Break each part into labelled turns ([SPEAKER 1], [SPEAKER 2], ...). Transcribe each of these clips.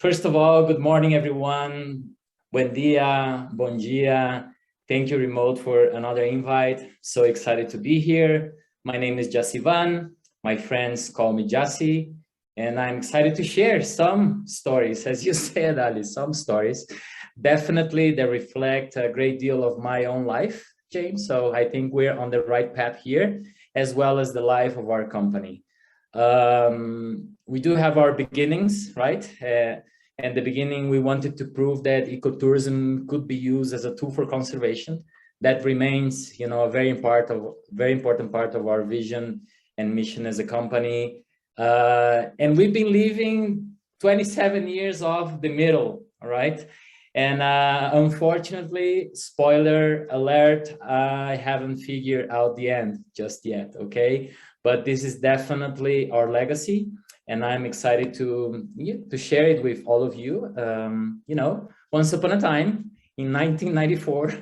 [SPEAKER 1] First of all, good morning, everyone. Buen dia, bon dia. Thank you, Remote, for another invite. So excited to be here. My name is Jascivan. My friends call me Jassi, and I'm excited to share some stories, as you said, Ali, some stories. Definitely, they reflect a great deal of my own life, James. So I think we're on the right path here, as well as the life of our company. We do have our beginnings, right? And the beginning, we wanted to prove that ecotourism could be used as a tool for conservation. That remains, a very important part of our vision and mission as a company. And we've been living 27 years of the middle, all right? And unfortunately, spoiler alert, I haven't figured out the end just yet, okay? But this is definitely our legacy, and I'm excited to share it with all of you. Once upon a time, in 1994,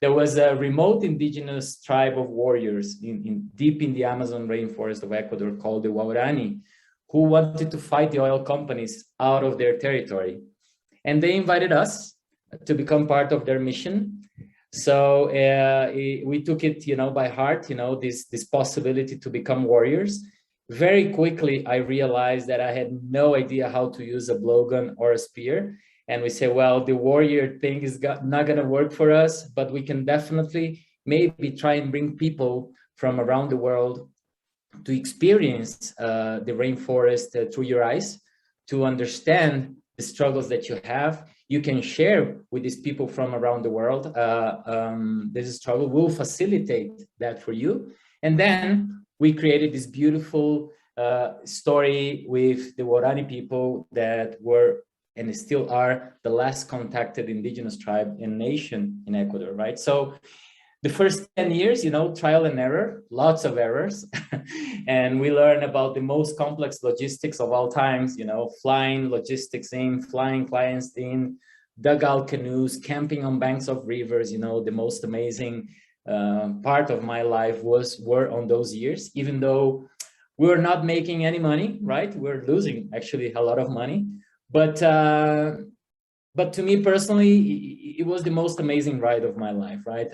[SPEAKER 1] there was a remote indigenous tribe of warriors deep in the Amazon rainforest of Ecuador called the Waorani, who wanted to fight the oil companies out of their territory. And they invited us to become part of their mission. So we took it, by heart, this possibility to become warriors. Very quickly, I realized that I had no idea how to use a blowgun or a spear. And we said, well, the warrior thing is not going to work for us, but we can definitely maybe try and bring people from around the world to experience the rainforest through your eyes, to understand the struggles that you have. You can share with these people from around the world. This struggle will facilitate that for you. And then we created this beautiful story with the Waorani people that were and still are the last contacted indigenous tribe and nation in Ecuador, right? So the first 10 years, trial and error, lots of errors. And we learn about the most complex logistics of all times, flying logistics in, flying clients in, dugout canoes, camping on banks of rivers. The most amazing part of my life were on those years, even though we were not making any money, right? We're losing actually a lot of money. But to me personally, it was the most amazing ride of my life, right?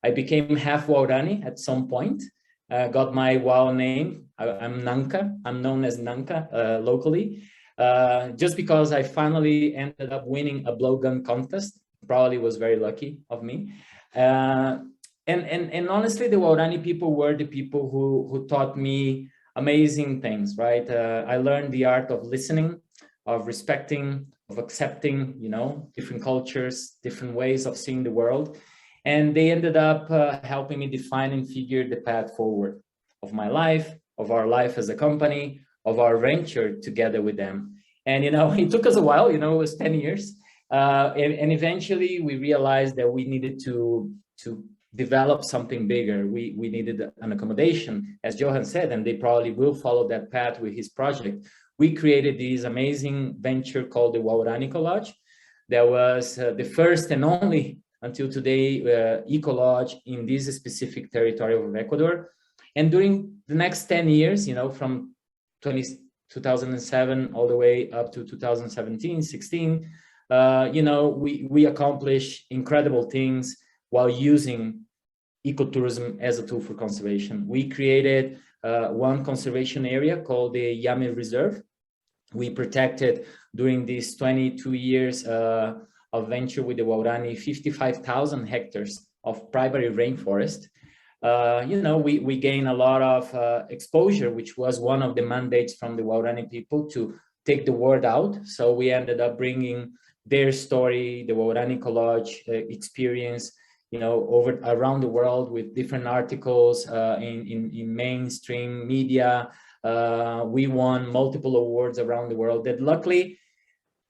[SPEAKER 1] I became half Waorani at some point, got my Wao name. I'm Nanka, I'm known as Nanka locally, just because I finally ended up winning a blowgun contest. Probably was very lucky of me. And honestly, the Waorani people were the people who taught me amazing things, right? I learned the art of listening, of respecting, of accepting, different cultures, different ways of seeing the world. And they ended up helping me define and figure the path forward of my life, of our life as a company, of our venture together with them. And, it took us a while, it was 10 years. And eventually we realized that we needed to develop something bigger. We needed an accommodation, as Johan said, and they probably will follow that path with his project. We created this amazing venture called the Waorani Lodge. That was the first and only until today, eco lodge in this specific territory of Ecuador. And during the next 10 years, from 2007 all the way up to 2017, 16, we accomplished incredible things while using ecotourism as a tool for conservation. We created one conservation area called the Yame Reserve. We protected during these 22 years of venture with the Waorani 55,000 hectares of primary rainforest. We gained a lot of exposure, which was one of the mandates from the Waorani people to take the word out. So we ended up bringing their story, the Waorani Lodge experience, around the world with different articles in mainstream media. We won multiple awards around the world that luckily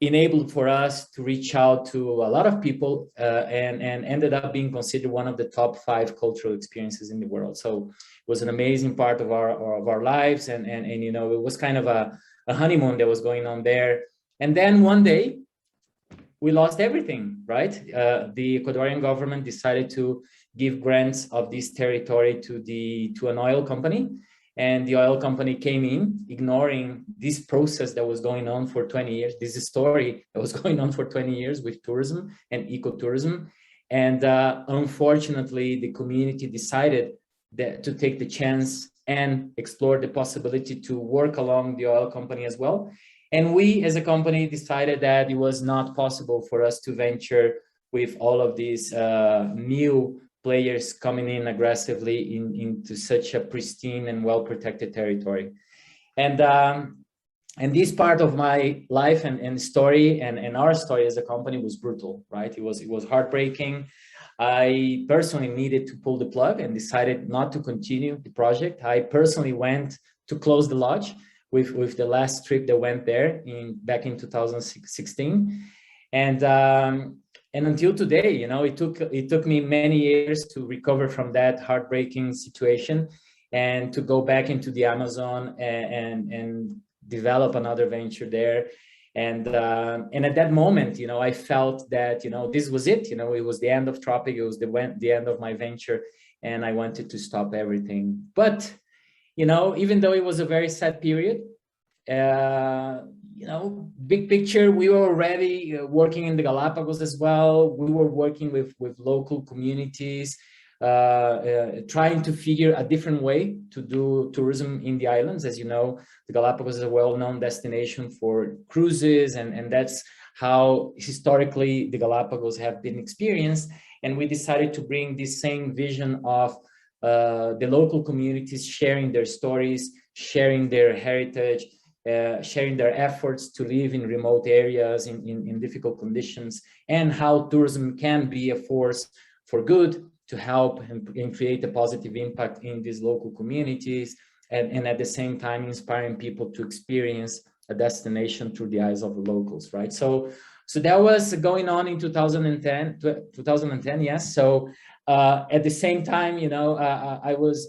[SPEAKER 1] enabled for us to reach out to a lot of people and ended up being considered one of the top 5 cultural experiences in the world. So it was an amazing part of our lives, and it was kind of a honeymoon that was going on there. And then one day we lost everything, right? The Ecuadorian government decided to give grants of this territory to an oil company. and the oil company came in, ignoring this process that was going on for 20 years, this story that was going on for 20 years with tourism and ecotourism. And unfortunately, the community decided to take the chance and explore the possibility to work along the oil company as well. And we as a company decided that it was not possible for us to venture with all of these new players coming in aggressively into such a pristine and well-protected territory. And this part of my life and story and our story as a company was brutal, right? It was heartbreaking. I personally needed to pull the plug and decided not to continue the project. I personally went to close the lodge with the last trip that went there back in 2016. And until today, you know, it took me many years to recover from that heartbreaking situation and to go back into the Amazon and develop another venture there. And at that moment, you know, I felt that, you know, this was it. You know, it was the end of TROPIC. It was the end of my venture, and I wanted to stop everything. But, you know, even though it was a very sad period, you know, big picture, we were already working in the Galapagos as well. We were working with local communities, trying to figure a different way to do tourism in the islands. As you know, the Galapagos is a well-known destination for cruises, and that's how historically the Galapagos have been experienced. And we decided to bring this same vision of the local communities sharing their stories, sharing their heritage, sharing their efforts to live in remote areas in difficult conditions, and how tourism can be a force for good to help and create a positive impact in these local communities, and at the same time inspiring people to experience a destination through the eyes of the locals, right? So that was going on in 2010, yes. So at the same time, you know, I was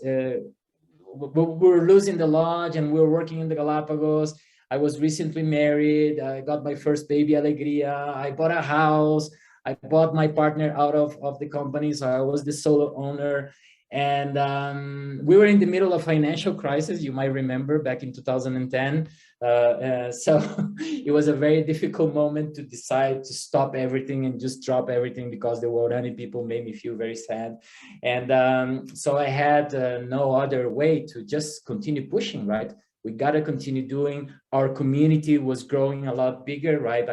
[SPEAKER 1] we were losing the lodge and we were working in the Galapagos. I was recently married. I got my first baby, Alegria. I bought a house. I bought my partner out of the company, so I was the solo owner. And we were in the middle of financial crisis, you might remember, back in 2010. So it was a very difficult moment to decide to stop everything and just drop everything, because the Waorani people made me feel very sad. And so I had no other way to just continue pushing, right? We got to continue doing. Our community was growing a lot bigger, right?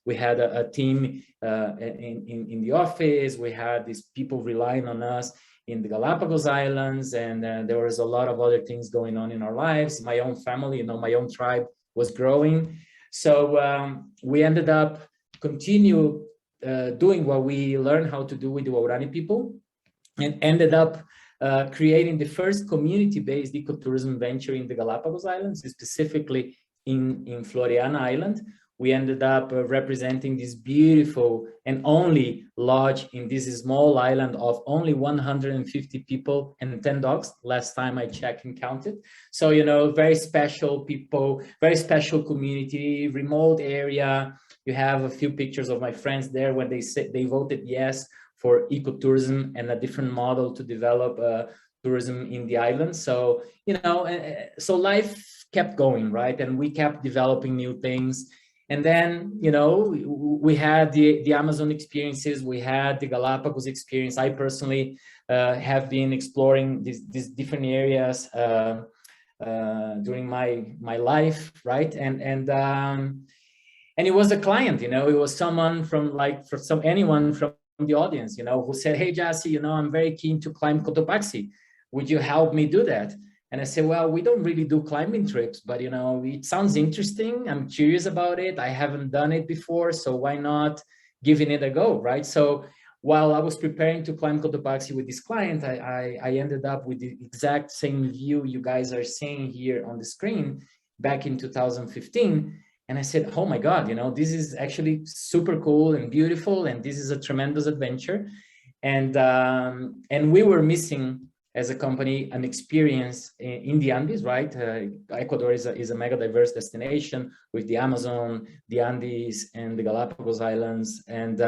[SPEAKER 1] We had a team in the office. We had these people relying on us in the Galapagos Islands, and there was a lot of other things going on in our lives. My own family, you know, my own tribe was growing. So we ended up continue doing what we learned how to do with the Waorani people, and ended up creating the first community-based ecotourism venture in the Galapagos Islands, specifically in Floriana Island. We ended up representing this beautiful and only lodge in this small island of only 150 people and 10 dogs, last time I checked and counted. So, you know, very special people, very special community, remote area. You have a few pictures of my friends there when they said they voted yes for ecotourism and a different model to develop tourism in the island. So, you know, so life kept going, right? And we kept developing new things. And then, you know, we had the Amazon experiences, we had the Galapagos experience. I personally have been exploring these different areas during my life, right? And it was a client, you know, it was someone from anyone from the audience, you know, who said, "Hey, Jassi, you know, I'm very keen to climb Cotopaxi. Would you help me do that?" And I said, "Well, we don't really do climbing trips, but, you know, it sounds interesting. I'm curious about it. I haven't done it before, so why not giving it a go," right? So while I was preparing to climb Cotopaxi with this client, I ended up with the exact same view you guys are seeing here on the screen back in 2015. And I said, "Oh my God, you know, this is actually super cool and beautiful, and this is a tremendous adventure." And we were missing, as a company, an experience in the Andes, right? Ecuador is a mega diverse destination with the Amazon, the Andes, and the Galapagos Islands. And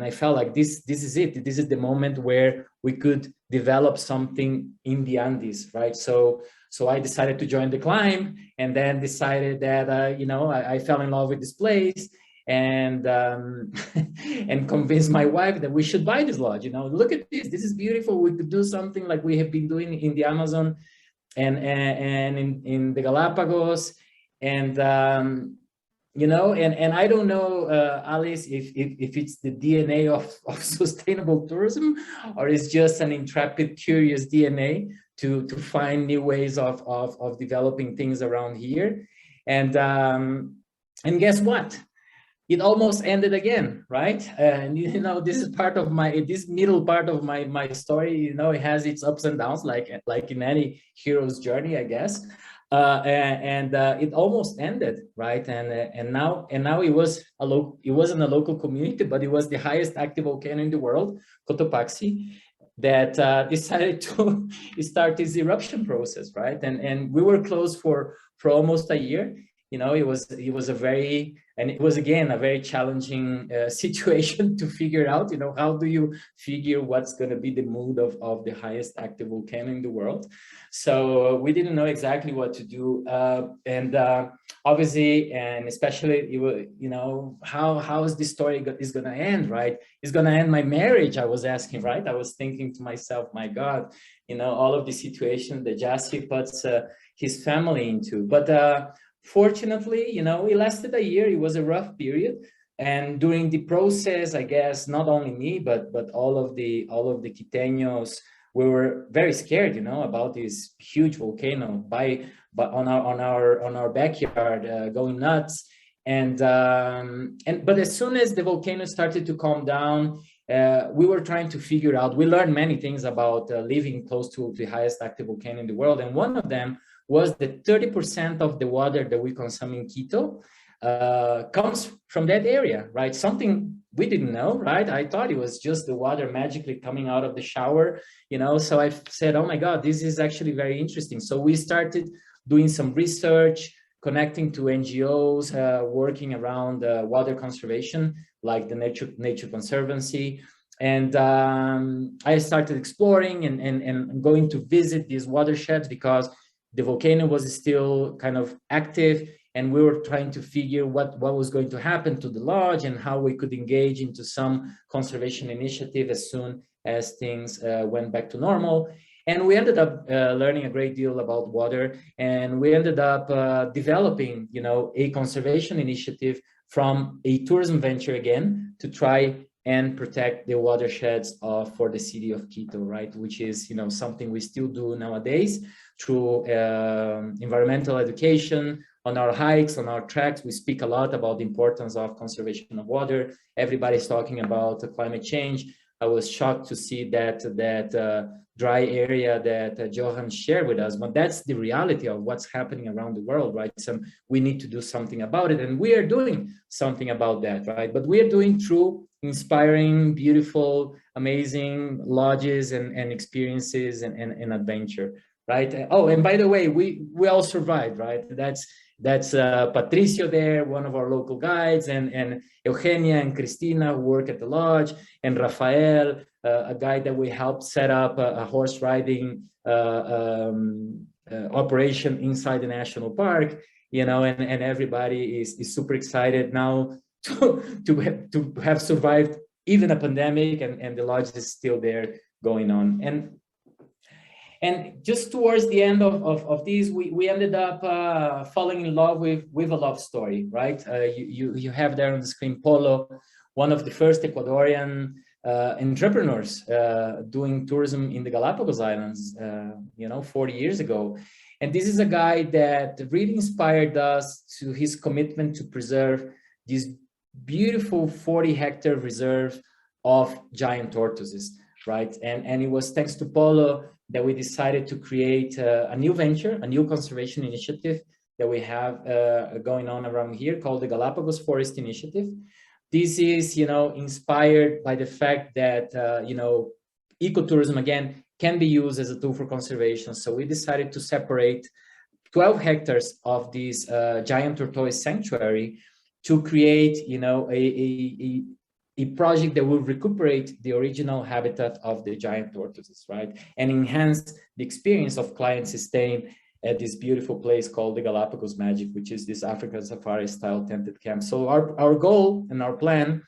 [SPEAKER 1] I felt like this is it. This is the moment where we could develop something in the Andes, right? So So I decided to join the climb, and then decided that, you know, I fell in love with this place, and and convinced my wife that we should buy this lodge. You know, look at this, this is beautiful. We could do something like we have been doing in the Amazon and in the Galapagos. And you know, and I don't know, Alice, if it's the DNA of sustainable tourism, or it's just an intrepid, curious DNA to find new ways of developing things around here. And guess what? It almost ended again, right? And you know, this is part of this middle part of my story. You know, it has its ups and downs, like in any hero's journey, I guess. It almost ended, right? And now it wasn't a local community, but it was the highest active volcano in the world, Cotopaxi, that decided to start this eruption process, right? And we were closed for almost a year. You know, it was again a very challenging situation to figure out. You know, how do you figure what's going to be the mood of the highest active volcano in the world? So we didn't know exactly what to do, and obviously, and especially, you know, how is this story is going to end, right? It's going to end my marriage, I was asking, right? I was thinking to myself, my God, you know, all of the situation that Jassi puts his family into, but fortunately, you know, it lasted a year. It was a rough period, and during the process, I guess not only me, but all of the Quiteños, we were very scared, you know, about this huge volcano on our backyard, going nuts. But as soon as the volcano started to calm down, we were trying to figure out. We learned many things about living close to the highest active volcano in the world, and one of them was that 30% of the water that we consume in Quito comes from that area, right? Something we didn't know, right? I thought it was just the water magically coming out of the shower, you know? So I said, oh my God, this is actually very interesting. So we started doing some research, connecting to NGOs, working around water conservation, like the Nature Conservancy. And I started exploring and going to visit these watersheds, because the volcano was still kind of active, and we were trying to figure what was going to happen to the lodge and how we could engage into some conservation initiative as soon as things went back to normal. And we ended up learning a great deal about water, and we ended up developing, you know, a conservation initiative from a tourism venture again to try and protect the watersheds for the city of Quito, right? Which is, you know, something we still do nowadays through environmental education. On our hikes, on our treks, we speak a lot about the importance of conservation of water. Everybody's talking about climate change. I was shocked to see that dry area that Johan shared with us, but that's the reality of what's happening around the world, right? So we need to do something about it, and we are doing something about that, right? But we are doing through inspiring, beautiful, amazing lodges and experiences and adventure, right? Oh, and by the way, we all survived, right? That's Patricio there, one of our local guides, and Eugenia and Cristina, who work at the lodge, and Rafael, a guy that we helped set up a horse riding operation inside the national park, you know, and everybody is super excited now to have survived even a pandemic, and the lodge is still there going on. And just towards the end of this, we ended up falling in love with a love story, right? You have there on the screen Polo, one of the first Ecuadorian entrepreneurs doing tourism in the Galapagos Islands, you know, 40 years ago. And this is a guy that really inspired us to his commitment to preserve this beautiful 40-hectare reserve of giant tortoises, right? And it was thanks to Polo that we decided to create a new venture, a new conservation initiative that we have going on around here called the Galapagos Forest Initiative. This is, you know, inspired by the fact that, you know, ecotourism, again, can be used as a tool for conservation. So we decided to separate 12 hectares of this giant tortoise sanctuary to create, you know, a project that will recuperate the original habitat of the giant tortoises, right? And enhance the experience of clients staying at this beautiful place called the Galapagos Magic, which is this African safari style tented camp. So our goal and our plan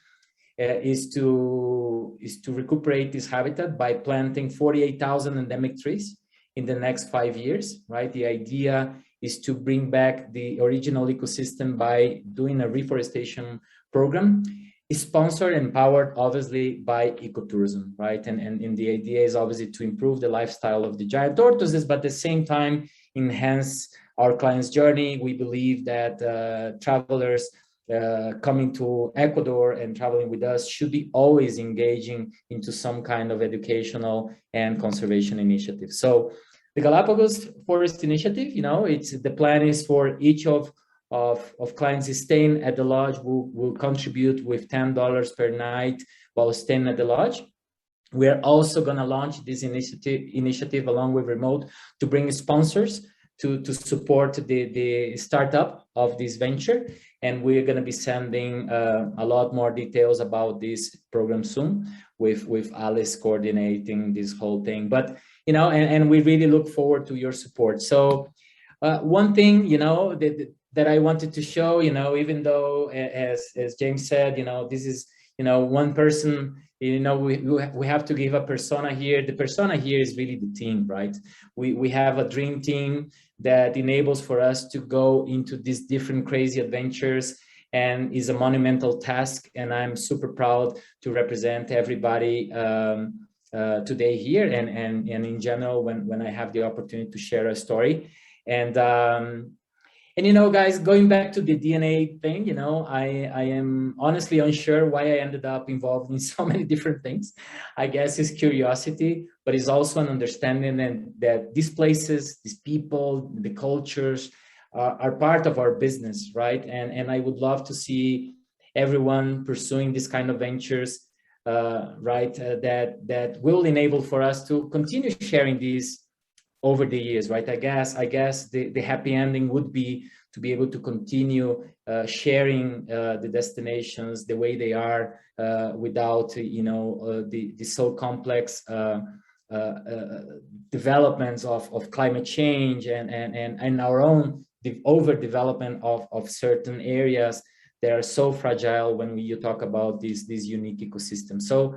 [SPEAKER 1] is to recuperate this habitat by planting 48,000 endemic trees in the next 5 years, right? The idea is to bring back the original ecosystem by doing a reforestation program, sponsored and powered obviously by ecotourism, right? And the idea is obviously to improve the lifestyle of the giant tortoises, but at the same time enhance our clients' journey. We believe that travelers coming to Ecuador and traveling with us should be always engaging into some kind of educational and conservation initiative. So the Galapagos Forest Initiative, you know, the plan is for each of clients staying at the lodge will contribute with $10 per night while staying at the lodge. We are also going to launch this initiative along with Remote to bring sponsors to support the startup of this venture. And we're going to be sending a lot more details about this program soon, with Alice coordinating this whole thing. But, you know, and we really look forward to your support. So one thing, you know, that I wanted to show, you know, even though, as James said, you know, this is, you know, one person, you know, we have to give a persona here. The persona here is really the team, right? We have a dream team that enables for us to go into these different crazy adventures, and is a monumental task. And I'm super proud to represent everybody today here, and in general when I have the opportunity to share a story. And, you know, guys, going back to the DNA thing, you know, I am honestly unsure why I ended up involved in so many different things. I guess it's curiosity, but it's also an understanding that these places, these people, the cultures are part of our business, right? And I would love to see everyone pursuing this kind of ventures, right? That will enable for us to continue sharing these over the years, right? I guess the happy ending would be to be able to continue sharing the destinations the way they are, without, you know, the so complex developments of climate change and our own overdevelopment of certain areas that are so fragile when you talk about these unique ecosystems. So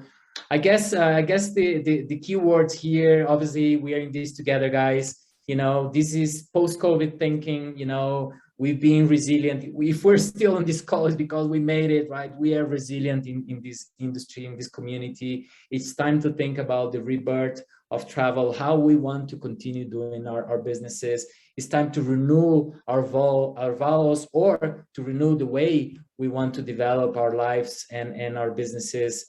[SPEAKER 1] I guess the key words here, obviously, we are in this together, guys. You know, this is post-COVID thinking. You know, we've been resilient. If we're still on this call, it's because we made it, right? We are resilient in this industry, in this community. It's time to think about the rebirth of travel, how we want to continue doing our businesses. It's time to renew our vows, or to renew the way we want to develop our lives and our businesses,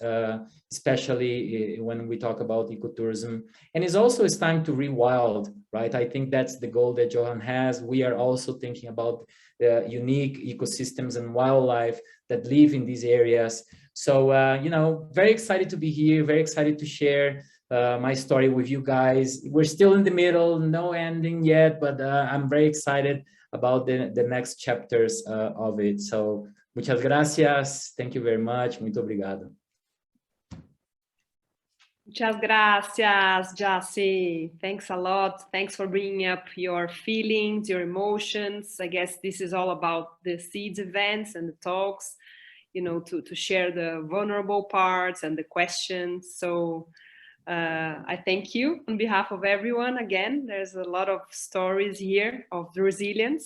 [SPEAKER 1] especially when we talk about ecotourism. And it's time to rewild, right? I think that's the goal that Johan has. We are also thinking about unique ecosystems and wildlife that live in these areas. So, you know, very excited to be here, very excited to share my story with you guys. We're still in the middle, no ending yet, but I'm very excited about the next chapters of it. So, muchas gracias. Thank you very much. Muito obrigado.
[SPEAKER 2] Muchas gracias, Jassi. Thanks a lot. Thanks for bringing up your feelings, your emotions. I guess this is all about the Seeds events and the talks, you know, to share the vulnerable parts and the questions. So I thank you on behalf of everyone. Again, there's a lot of stories here of resilience.